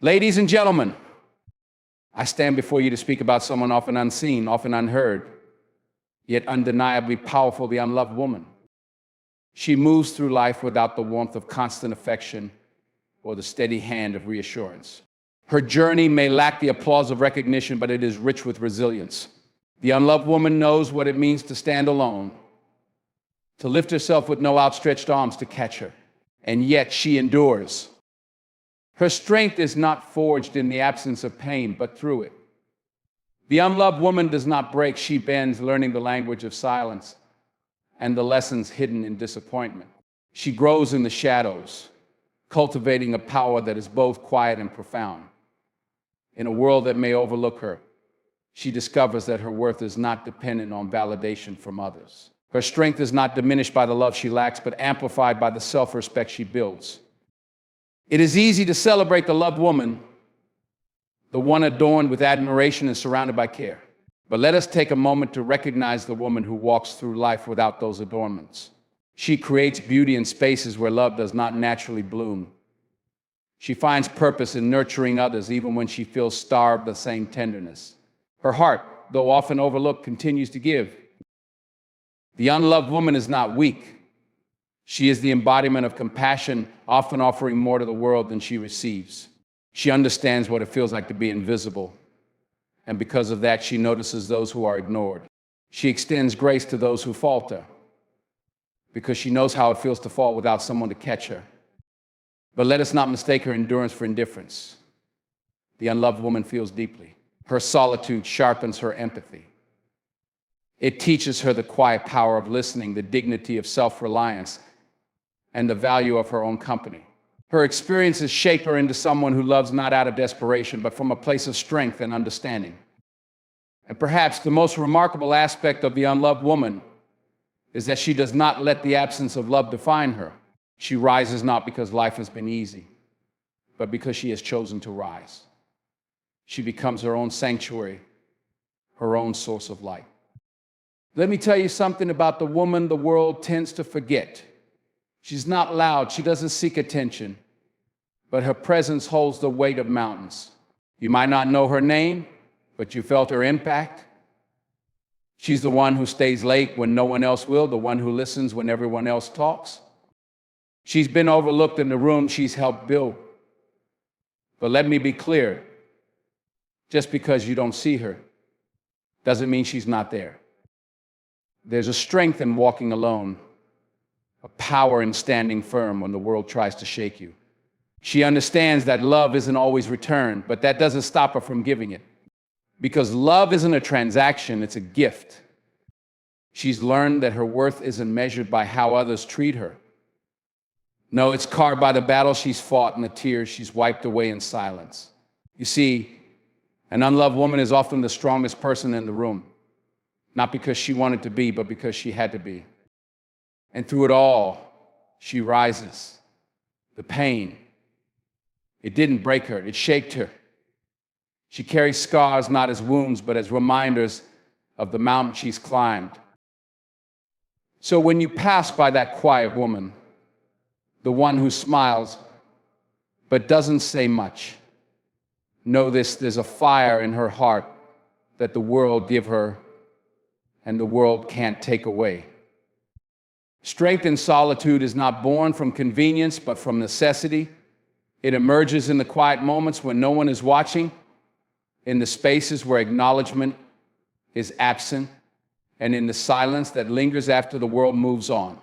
Ladies and gentlemen, I stand before you to speak about someone often unseen, often unheard, yet undeniably powerful, the unloved woman. She moves through life without the warmth of constant affection or the steady hand of reassurance. Her journey may lack the applause of recognition, but it is rich with resilience. The unloved woman knows what it means to stand alone, to lift herself with no outstretched arms to catch her, and yet she endures. Her strength is not forged in the absence of pain, but through it. The unloved woman does not break, she bends, learning the language of silence and the lessons hidden in disappointment. She grows in the shadows, cultivating a power that is both quiet and profound. In a world that may overlook her, she discovers that her worth is not dependent on validation from others. Her strength is not diminished by the love she lacks, but amplified by the self-respect she builds. It is easy to celebrate the loved woman, the one adorned with admiration and surrounded by care. But let us take a moment to recognize the woman who walks through life without those adornments. She creates beauty in spaces where love does not naturally bloom. She finds purpose in nurturing others even when she feels starved of the same tenderness. Her heart, though often overlooked, continues to give. The unloved woman is not weak. She is the embodiment of compassion, often offering more to the world than she receives. She understands what it feels like to be invisible, and because of that, she notices those who are ignored. She extends grace to those who falter, because she knows how it feels to fall without someone to catch her. But let us not mistake her endurance for indifference. The unloved woman feels deeply. Her solitude sharpens her empathy. It teaches her the quiet power of listening, the dignity of self-reliance, and the value of her own company. Her experiences shape her into someone who loves not out of desperation, but from a place of strength and understanding. And perhaps the most remarkable aspect of the unloved woman is that she does not let the absence of love define her. She rises not because life has been easy, but because she has chosen to rise. She becomes her own sanctuary, her own source of light. Let me tell you something about the woman the world tends to forget. She's not loud, she doesn't seek attention, but her presence holds the weight of mountains. You might not know her name, but you felt her impact. She's the one who stays late when no one else will, the one who listens when everyone else talks. She's been overlooked in the room she's helped build. But let me be clear, just because you don't see her doesn't mean she's not there. There's a strength in walking alone, a power in standing firm when the world tries to shake you. She understands that love isn't always returned, but that doesn't stop her from giving it. Because love isn't a transaction, it's a gift. She's learned that her worth isn't measured by how others treat her. No, it's carved by the battles she's fought and the tears she's wiped away in silence. You see, an unloved woman is often the strongest person in the room, not because she wanted to be, but because she had to be. And through it all, she rises. The pain, it didn't break her, it shaped her. She carries scars not as wounds, but as reminders of the mountain she's climbed. So when you pass by that quiet woman, the one who smiles but doesn't say much, know this, there's a fire in her heart that the world give her and the world can't take away. Strength in solitude is not born from convenience, but from necessity. It emerges in the quiet moments when no one is watching, in the spaces where acknowledgement is absent, and in the silence that lingers after the world moves on.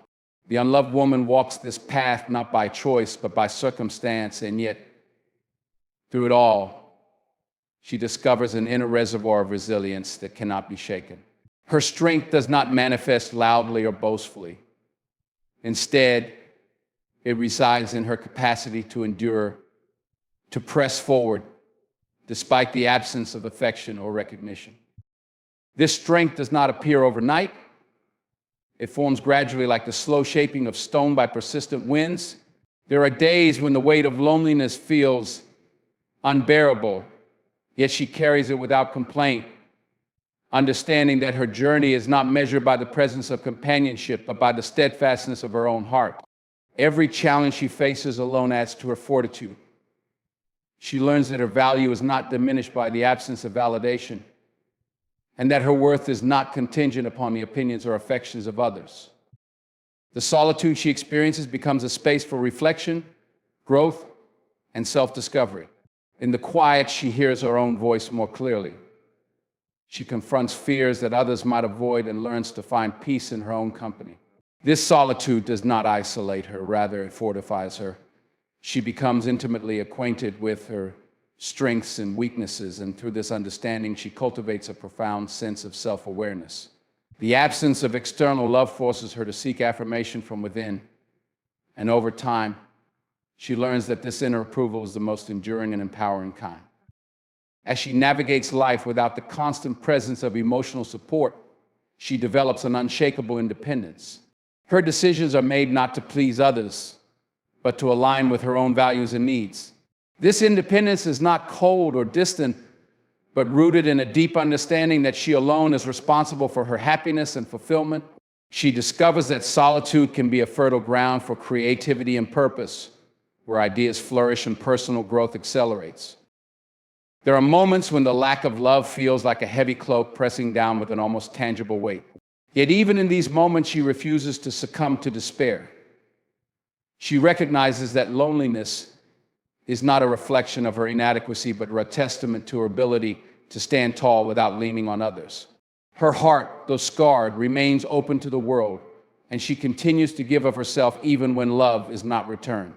The unloved woman walks this path not by choice, but by circumstance, and yet, through it all, she discovers an inner reservoir of resilience that cannot be shaken. Her strength does not manifest loudly or boastfully. Instead, it resides in her capacity to endure, to press forward, despite the absence of affection or recognition. This strength does not appear overnight. It forms gradually like the slow shaping of stone by persistent winds. There are days when the weight of loneliness feels unbearable, yet she carries it without complaint, understanding that her journey is not measured by the presence of companionship, but by the steadfastness of her own heart. Every challenge she faces alone adds to her fortitude. She learns that her value is not diminished by the absence of validation, and that her worth is not contingent upon the opinions or affections of others. The solitude she experiences becomes a space for reflection, growth, and self-discovery. In the quiet, she hears her own voice more clearly. She confronts fears that others might avoid and learns to find peace in her own company. This solitude does not isolate her, rather it fortifies her. She becomes intimately acquainted with her strengths and weaknesses, and through this understanding, she cultivates a profound sense of self-awareness. The absence of external love forces her to seek affirmation from within, and over time, she learns that this inner approval is the most enduring and empowering kind. As she navigates life without the constant presence of emotional support, she develops an unshakable independence. Her decisions are made not to please others, but to align with her own values and needs. This independence is not cold or distant, but rooted in a deep understanding that she alone is responsible for her happiness and fulfillment. She discovers that solitude can be a fertile ground for creativity and purpose, where ideas flourish and personal growth accelerates. There are moments when the lack of love feels like a heavy cloak pressing down with an almost tangible weight. Yet even in these moments, she refuses to succumb to despair. She recognizes that loneliness is not a reflection of her inadequacy, but a testament to her ability to stand tall without leaning on others. Her heart, though scarred, remains open to the world, and she continues to give of herself even when love is not returned.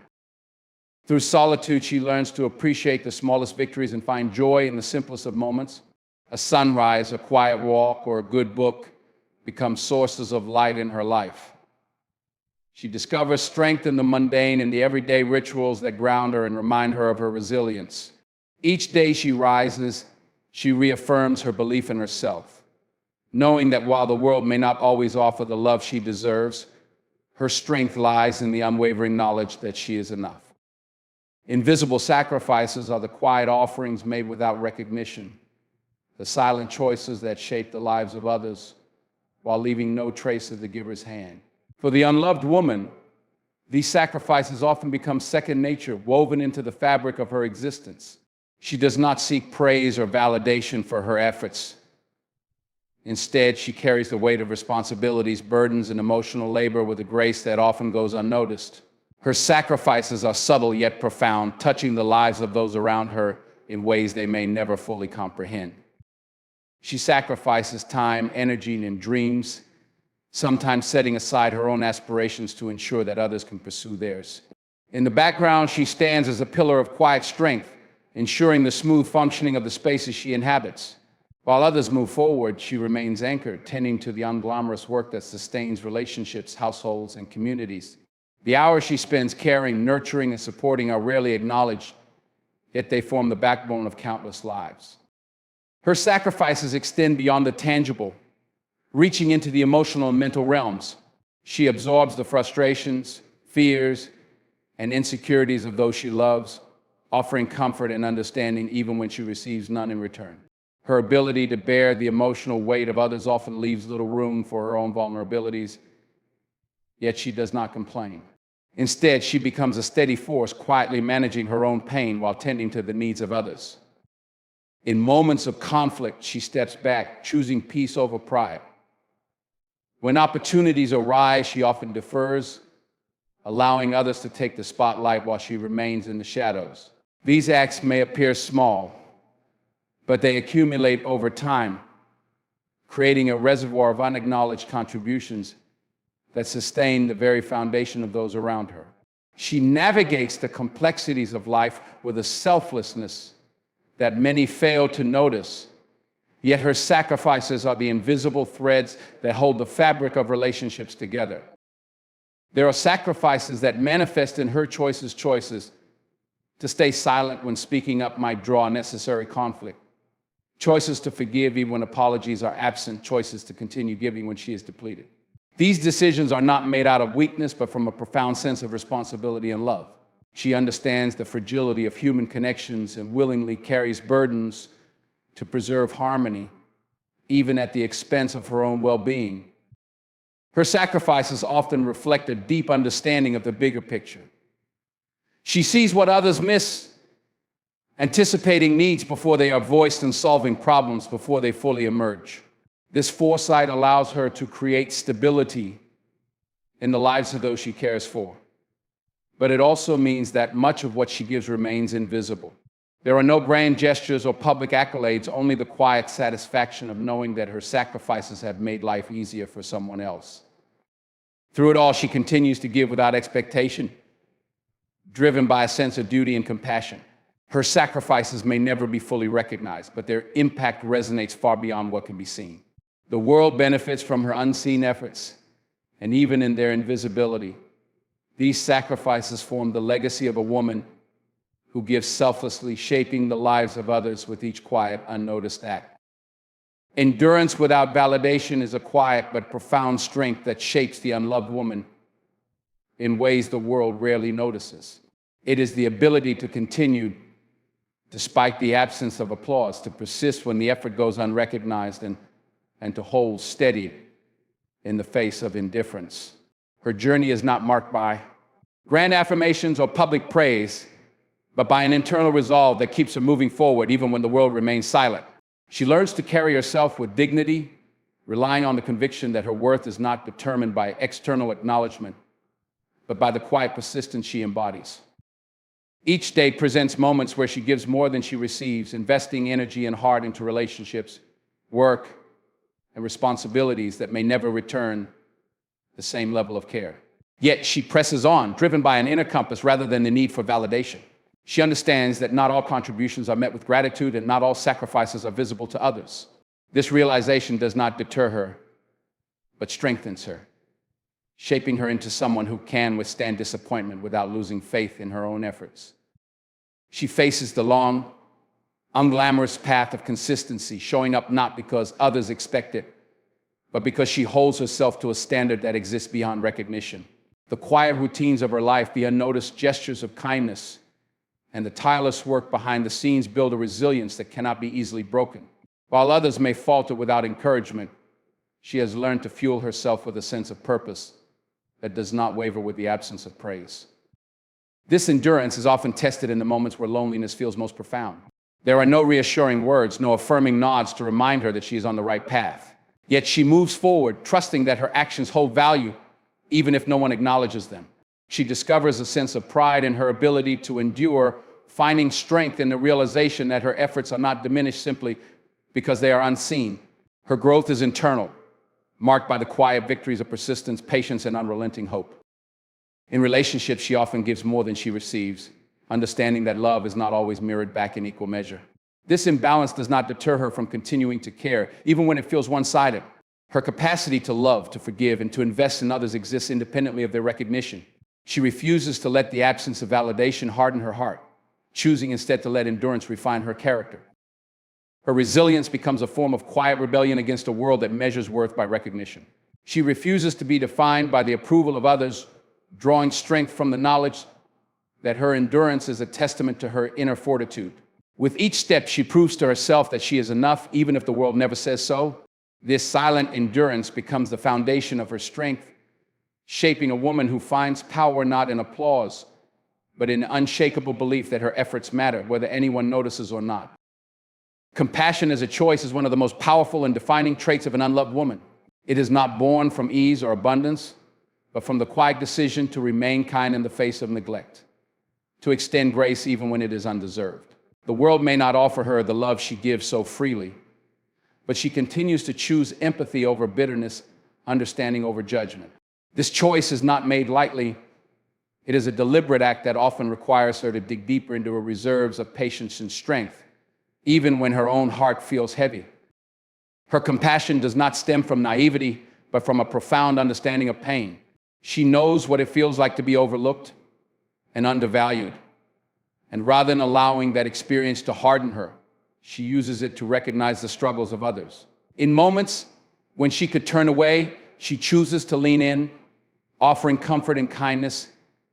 Through solitude, she learns to appreciate the smallest victories and find joy in the simplest of moments. A sunrise, a quiet walk, or a good book become sources of light in her life. She discovers strength in the mundane and the everyday rituals that ground her and remind her of her resilience. Each day she rises, she reaffirms her belief in herself, knowing that while the world may not always offer the love she deserves, her strength lies in the unwavering knowledge that she is enough. Invisible sacrifices are the quiet offerings made without recognition, the silent choices that shape the lives of others while leaving no trace of the giver's hand. For the unloved woman, these sacrifices often become second nature, woven into the fabric of her existence. She does not seek praise or validation for her efforts. Instead, she carries the weight of responsibilities, burdens, and emotional labor with a grace that often goes unnoticed. Her sacrifices are subtle yet profound, touching the lives of those around her in ways they may never fully comprehend. She sacrifices time, energy, and dreams, sometimes setting aside her own aspirations to ensure that others can pursue theirs. In the background, she stands as a pillar of quiet strength, ensuring the smooth functioning of the spaces she inhabits. While others move forward, she remains anchored, tending to the unglamorous work that sustains relationships, households, and communities. The hours she spends caring, nurturing, and supporting are rarely acknowledged, yet they form the backbone of countless lives. Her sacrifices extend beyond the tangible, reaching into the emotional and mental realms. She absorbs the frustrations, fears, and insecurities of those she loves, offering comfort and understanding even when she receives none in return. Her ability to bear the emotional weight of others often leaves little room for her own vulnerabilities, yet she does not complain. Instead, she becomes a steady force, quietly managing her own pain while tending to the needs of others. In moments of conflict, she steps back, choosing peace over pride. When opportunities arise, she often defers, allowing others to take the spotlight while she remains in the shadows. These acts may appear small, but they accumulate over time, creating a reservoir of unacknowledged contributions that sustain the very foundation of those around her. She navigates the complexities of life with a selflessness that many fail to notice, yet her sacrifices are the invisible threads that hold the fabric of relationships together. There are sacrifices that manifest in her choices to stay silent when speaking up might draw unnecessary conflict, choices to forgive even when apologies are absent, choices to continue giving when she is depleted. These decisions are not made out of weakness, but from a profound sense of responsibility and love. She understands the fragility of human connections and willingly carries burdens to preserve harmony, even at the expense of her own well-being. Her sacrifices often reflect a deep understanding of the bigger picture. She sees what others miss anticipating needs before they are voiced and solving problems before they fully emerge. This foresight allows her to create stability in the lives of those she cares for. But it also means that much of what she gives remains invisible. There are no grand gestures or public accolades, only the quiet satisfaction of knowing that her sacrifices have made life easier for someone else. Through it all, she continues to give without expectation, driven by a sense of duty and compassion. Her sacrifices may never be fully recognized, but their impact resonates far beyond what can be seen. The world benefits from her unseen efforts, and even in their invisibility, these sacrifices form the legacy of a woman who gives selflessly, shaping the lives of others with each quiet, unnoticed act. Endurance without validation is a quiet but profound strength that shapes the unloved woman in ways the world rarely notices. It is the ability to continue despite the absence of applause, to persist when the effort goes unrecognized, and to hold steady in the face of indifference. Her journey is not marked by grand affirmations or public praise, but by an internal resolve that keeps her moving forward even when the world remains silent. She learns to carry herself with dignity, relying on the conviction that her worth is not determined by external acknowledgement, but by the quiet persistence she embodies. Each day presents moments where she gives more than she receives, investing energy and heart into relationships, work, and responsibilities that may never return the same level of care. Yet she presses on, driven by an inner compass rather than the need for validation. She understands that not all contributions are met with gratitude and not all sacrifices are visible to others. This realization does not deter her, but strengthens her, shaping her into someone who can withstand disappointment without losing faith in her own efforts. She faces the long, unglamorous path of consistency, showing up not because others expect it, but because she holds herself to a standard that exists beyond recognition. The quiet routines of her life, the unnoticed gestures of kindness, and the tireless work behind the scenes build a resilience that cannot be easily broken. While others may falter without encouragement, she has learned to fuel herself with a sense of purpose that does not waver with the absence of praise. This endurance is often tested in the moments where loneliness feels most profound. There are no reassuring words, no affirming nods to remind her that she is on the right path. Yet she moves forward, trusting that her actions hold value, even if no one acknowledges them. She discovers a sense of pride in her ability to endure, finding strength in the realization that her efforts are not diminished simply because they are unseen. Her growth is internal, marked by the quiet victories of persistence, patience, and unrelenting hope. In relationships, she often gives more than she receives, understanding that love is not always mirrored back in equal measure. This imbalance does not deter her from continuing to care, even when it feels one-sided. Her capacity to love, to forgive, and to invest in others exists independently of their recognition. She refuses to let the absence of validation harden her heart, choosing instead to let endurance refine her character. Her resilience becomes a form of quiet rebellion against a world that measures worth by recognition. She refuses to be defined by the approval of others, drawing strength from the knowledge that her endurance is a testament to her inner fortitude. With each step, she proves to herself that she is enough, even if the world never says so. This silent endurance becomes the foundation of her strength, shaping a woman who finds power not in applause, but in unshakable belief that her efforts matter, whether anyone notices or not. Compassion as a choice is one of the most powerful and defining traits of an unloved woman. It is not born from ease or abundance, but from the quiet decision to remain kind in the face of neglect, to extend grace even when it is undeserved. The world may not offer her the love she gives so freely, but she continues to choose empathy over bitterness, understanding over judgment. This choice is not made lightly. It is a deliberate act that often requires her to dig deeper into her reserves of patience and strength, even when her own heart feels heavy. Her compassion does not stem from naivety, but from a profound understanding of pain. She knows what it feels like to be overlooked and undervalued. And rather than allowing that experience to harden her, she uses it to recognize the struggles of others. In moments when she could turn away, she chooses to lean in, offering comfort and kindness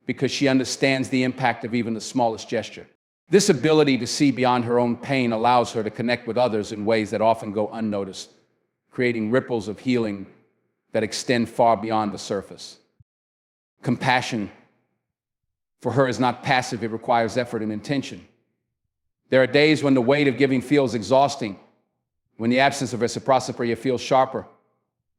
because she understands the impact of even the smallest gesture. This ability to see beyond her own pain allows her to connect with others in ways that often go unnoticed, creating ripples of healing that extend far beyond the surface. Compassion for her is not passive, it requires effort and intention. There are days when the weight of giving feels exhausting, when the absence of reciprocity feels sharper,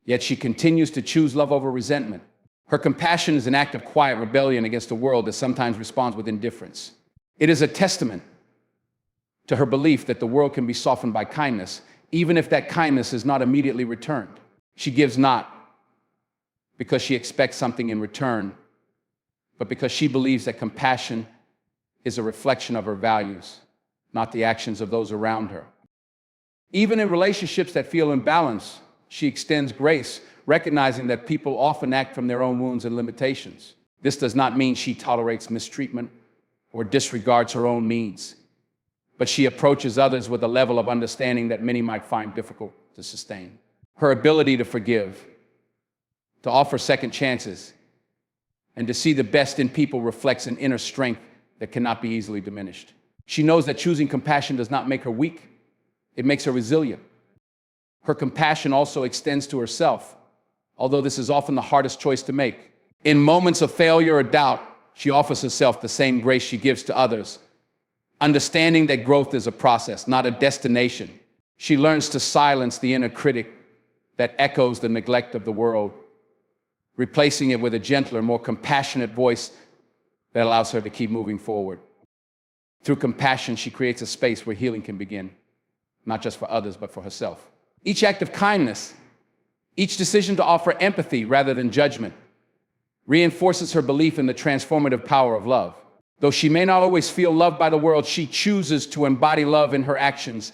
yet she continues to choose love over resentment. Her compassion is an act of quiet rebellion against a world that sometimes responds with indifference. It is a testament to her belief that the world can be softened by kindness, even if that kindness is not immediately returned. She gives not because she expects something in return, but because she believes that compassion is a reflection of her values, not the actions of those around her. Even in relationships that feel imbalanced, she extends grace, recognizing that people often act from their own wounds and limitations. This does not mean she tolerates mistreatment or disregards her own needs, but she approaches others with a level of understanding that many might find difficult to sustain. Her ability to forgive, to offer second chances, and to see the best in people reflects an inner strength that cannot be easily diminished. She knows that choosing compassion does not make her weak, it makes her resilient. Her compassion also extends to herself, although this is often the hardest choice to make. In moments of failure or doubt, she offers herself the same grace she gives to others, understanding that growth is a process, not a destination. She learns to silence the inner critic that echoes the neglect of the world, replacing it with a gentler, more compassionate voice that allows her to keep moving forward. Through compassion, she creates a space where healing can begin, not just for others, but for herself. Each act of kindness, each decision to offer empathy rather than judgment, reinforces her belief in the transformative power of love. Though she may not always feel loved by the world, she chooses to embody love in her actions,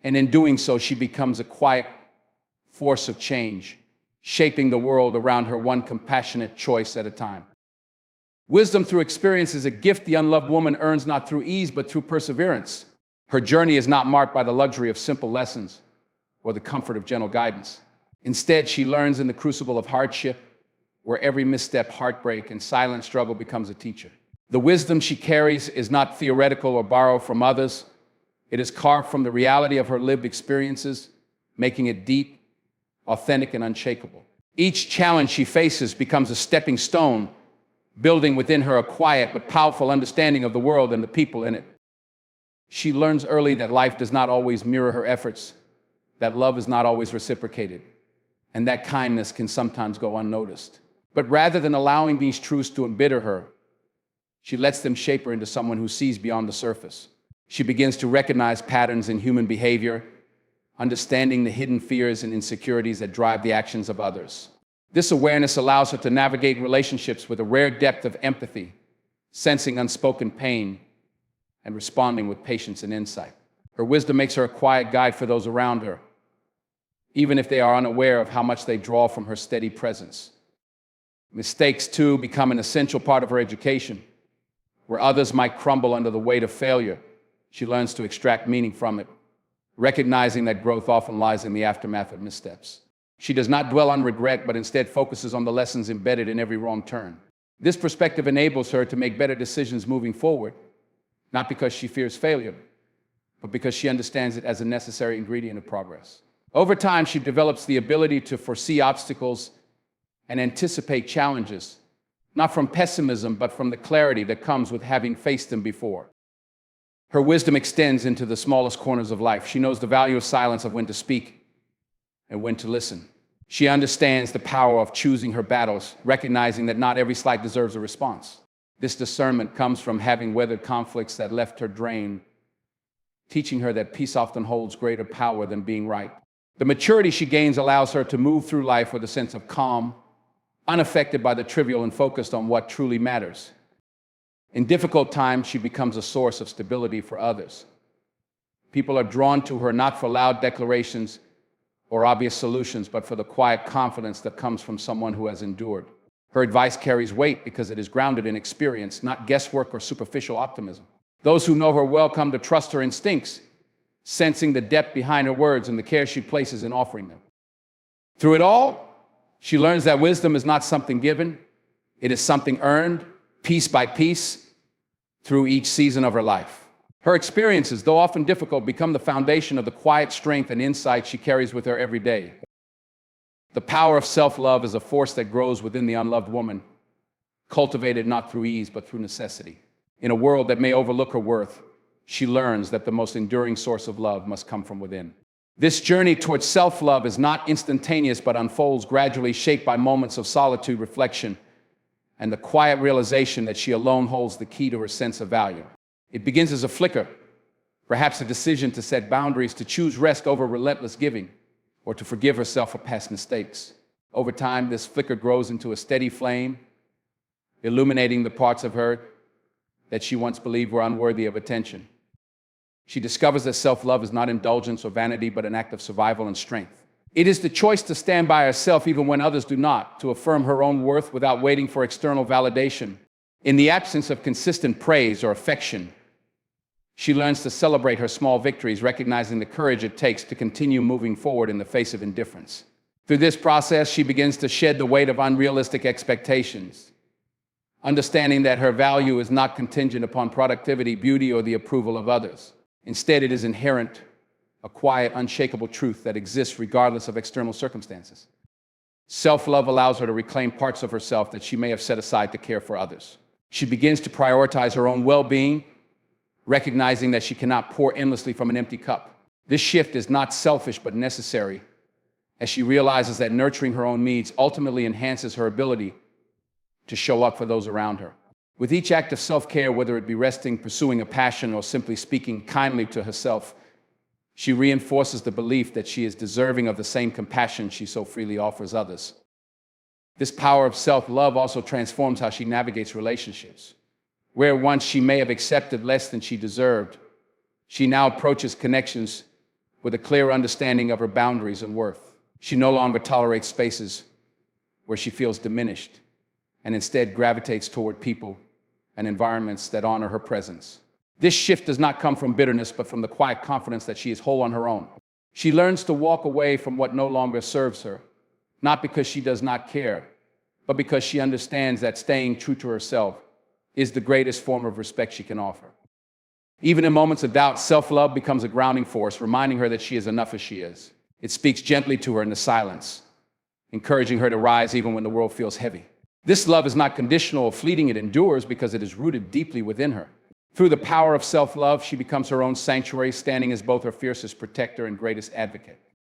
and in doing so, she becomes a quiet force of change, shaping the world around her one compassionate choice at a time. Wisdom through experience is a gift the unloved woman earns not through ease, but through perseverance. Her journey is not marked by the luxury of simple lessons or the comfort of gentle guidance. Instead, she learns in the crucible of hardship, where every misstep, heartbreak, and silent struggle becomes a teacher. The wisdom she carries is not theoretical or borrowed from others. It is carved from the reality of her lived experiences, making it deep, authentic, and unshakable. Each challenge she faces becomes a stepping stone, building within her a quiet but powerful understanding of the world and the people in it. She learns early that life does not always mirror her efforts, that love is not always reciprocated, and that kindness can sometimes go unnoticed. But rather than allowing these truths to embitter her, she lets them shape her into someone who sees beyond the surface. She begins to recognize patterns in human behavior, understanding the hidden fears and insecurities that drive the actions of others. This awareness allows her to navigate relationships with a rare depth of empathy, sensing unspoken pain and responding with patience and insight. Her wisdom makes her a quiet guide for those around her, even if they are unaware of how much they draw from her steady presence. Mistakes, too, become an essential part of her education. Where others might crumble under the weight of failure, she learns to extract meaning from it, recognizing that growth often lies in the aftermath of missteps. She does not dwell on regret, but instead focuses on the lessons embedded in every wrong turn. This perspective enables her to make better decisions moving forward, not because she fears failure, but because she understands it as a necessary ingredient of progress. Over time, she develops the ability to foresee obstacles and anticipate challenges, not from pessimism, but from the clarity that comes with having faced them before. Her wisdom extends into the smallest corners of life. She knows the value of silence, of when to speak and when to listen. She understands the power of choosing her battles, recognizing that not every slight deserves a response. This discernment comes from having weathered conflicts that left her drained, teaching her that peace often holds greater power than being right. The maturity she gains allows her to move through life with a sense of calm, unaffected by the trivial and focused on what truly matters. In difficult times, she becomes a source of stability for others. People are drawn to her not for loud declarations or obvious solutions, but for the quiet confidence that comes from someone who has endured. Her advice carries weight because it is grounded in experience, not guesswork or superficial optimism. Those who know her well come to trust her instincts, sensing the depth behind her words and the care she places in offering them. Through it all, she learns that wisdom is not something given, it is something earned, piece by piece, through each season of her life. Her experiences, though often difficult, become the foundation of the quiet strength and insight she carries with her every day. The power of self-love is a force that grows within the unloved woman, cultivated not through ease, but through necessity. In a world that may overlook her worth, she learns that the most enduring source of love must come from within. This journey towards self-love is not instantaneous, but unfolds gradually, shaped by moments of solitude, reflection, and the quiet realization that she alone holds the key to her sense of value. It begins as a flicker, perhaps a decision to set boundaries, to choose rest over relentless giving, or to forgive herself for past mistakes. Over time, this flicker grows into a steady flame, illuminating the parts of her that she once believed were unworthy of attention. She discovers that self-love is not indulgence or vanity, but an act of survival and strength. It is the choice to stand by herself even when others do not, to affirm her own worth without waiting for external validation. In the absence of consistent praise or affection, she learns to celebrate her small victories, recognizing the courage it takes to continue moving forward in the face of indifference. Through this process, she begins to shed the weight of unrealistic expectations, understanding that her value is not contingent upon productivity, beauty, or the approval of others. Instead, it is inherent, a quiet, unshakable truth that exists regardless of external circumstances. Self-love allows her to reclaim parts of herself that she may have set aside to care for others. She begins to prioritize her own well-being, recognizing that she cannot pour endlessly from an empty cup. This shift is not selfish but necessary, as she realizes that nurturing her own needs ultimately enhances her ability to show up for those around her. With each act of self-care, whether it be resting, pursuing a passion, or simply speaking kindly to herself, she reinforces the belief that she is deserving of the same compassion she so freely offers others. This power of self-love also transforms how she navigates relationships. Where once she may have accepted less than she deserved, she now approaches connections with a clear understanding of her boundaries and worth. She no longer tolerates spaces where she feels diminished, and instead gravitates toward people and environments that honor her presence. This shift does not come from bitterness, but from the quiet confidence that she is whole on her own. She learns to walk away from what no longer serves her, not because she does not care, but because she understands that staying true to herself is the greatest form of respect she can offer. Even in moments of doubt, self-love becomes a grounding force, reminding her that she is enough as she is. It speaks gently to her in the silence, encouraging her to rise even when the world feels heavy. This love is not conditional or fleeting, it endures because it is rooted deeply within her. Through the power of self-love, she becomes her own sanctuary, standing as both her fiercest protector and greatest advocate.